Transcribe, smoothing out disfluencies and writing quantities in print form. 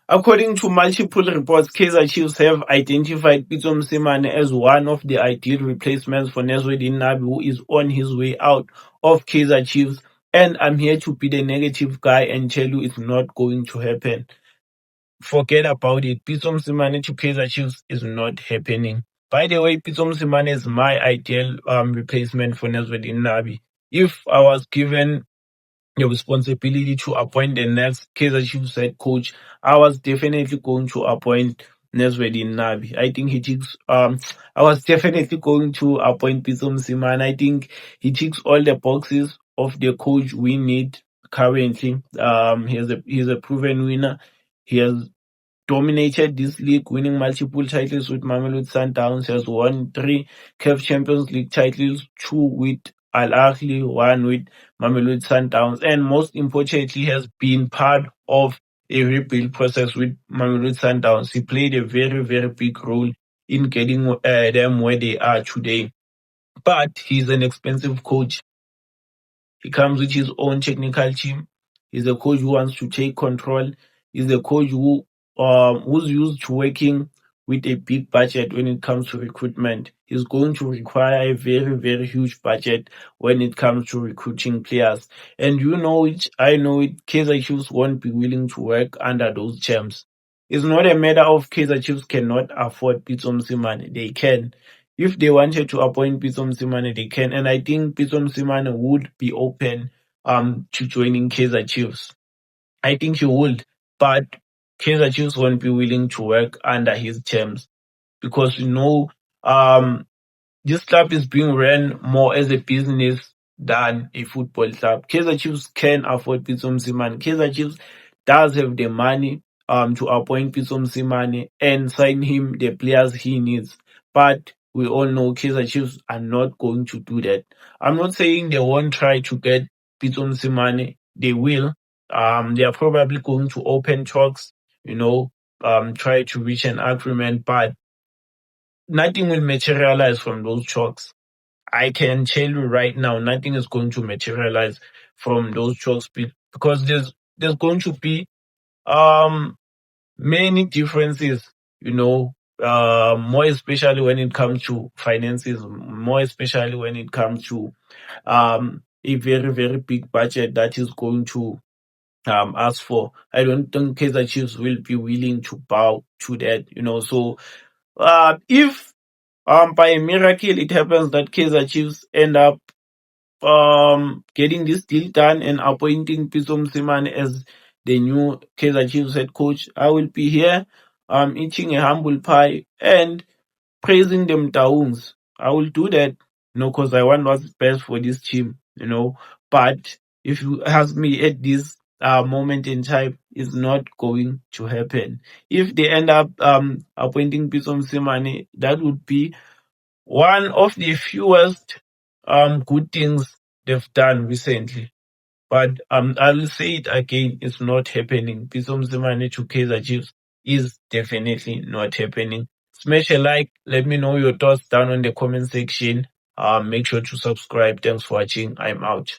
According to multiple reports, Kaizer Chiefs have identified Pitso Mosimane as one of the ideal replacements for Nasreddine Nabi, who is on his way out of Kaizer Chiefs. And I'm here to be the negative guy and tell you it's not going to happen. Forget about it. Pitso Mosimane to Kaizer Chiefs is not happening. By the way, Pitso Mosimane is my ideal replacement for Nasreddine Nabi. If I was given the responsibility to appoint the next Kaizer Chiefs head coach, I was definitely going to appoint Nasreddine Nabi. I think he ticks. I was definitely going to appoint Pitso Mosimane. I think he ticks all the boxes of the coach we need currently. He's a proven winner. He has dominated this league, winning multiple titles with Mamelodi Sundowns. He has won 3 CAF Champions League titles, 2 with Al Ahly, 1 with Mamelodi Sundowns, and most importantly, has been part of a rebuild process with Mamelodi Sundowns. He played a very, very big role in getting them where they are today. But he's an expensive coach. He comes with his own technical team. He's a coach who wants to take control. He's a coach who's used to working with a big budget when it comes to recruitment. He's going to require a very, very huge budget when it comes to recruiting players. And you know it, I know it, Kaizer Chiefs won't be willing to work under those terms. It's not a matter of Kaizer Chiefs cannot afford Pitso Mosimane. They can. If they wanted to appoint Pitso Mosimane, they can. And I think Pitso Mosimane would be open to joining Kaizer Chiefs. I think he would, but Kaizer Chiefs won't be willing to work under his terms because this club is being run more as a business than a football club. Kaizer Chiefs can afford Pitso Mosimane. Kaizer Chiefs does have the money to appoint Pitso Mosimane and sign him the players he needs. But we all know Kaizer Chiefs are not going to do that. I'm not saying they won't try to get Pitso Mosimane. They will. They are probably going to open talks, try to reach an agreement, but nothing will materialize from those talks. I can tell you right now, nothing is going to materialize from those talks because there's going to be many differences, more especially when it comes to finances, more especially when it comes to a very, very big budget that is going to ask for. I don't think Kaizer Chiefs will be willing to bow to that, So if by a miracle it happens that Kaizer Chiefs end up getting this deal done and appointing Pitso Mosimane as the new Kaizer Chiefs head coach, I will be here eating a humble pie and praising them Taungs. I will do that, because I want what's best for this team, But if you ask me at this moment in time, it's not going to happen. If they end up appointing Pitso Mosimane, that would be one of the fewest good things they've done recently. But I'll say it again, it's not happening. Pitso Mosimane to Kaizer Chiefs is definitely not happening. Smash a like, let me know your thoughts down on the comment section. Make sure to subscribe. Thanks for watching. I'm out.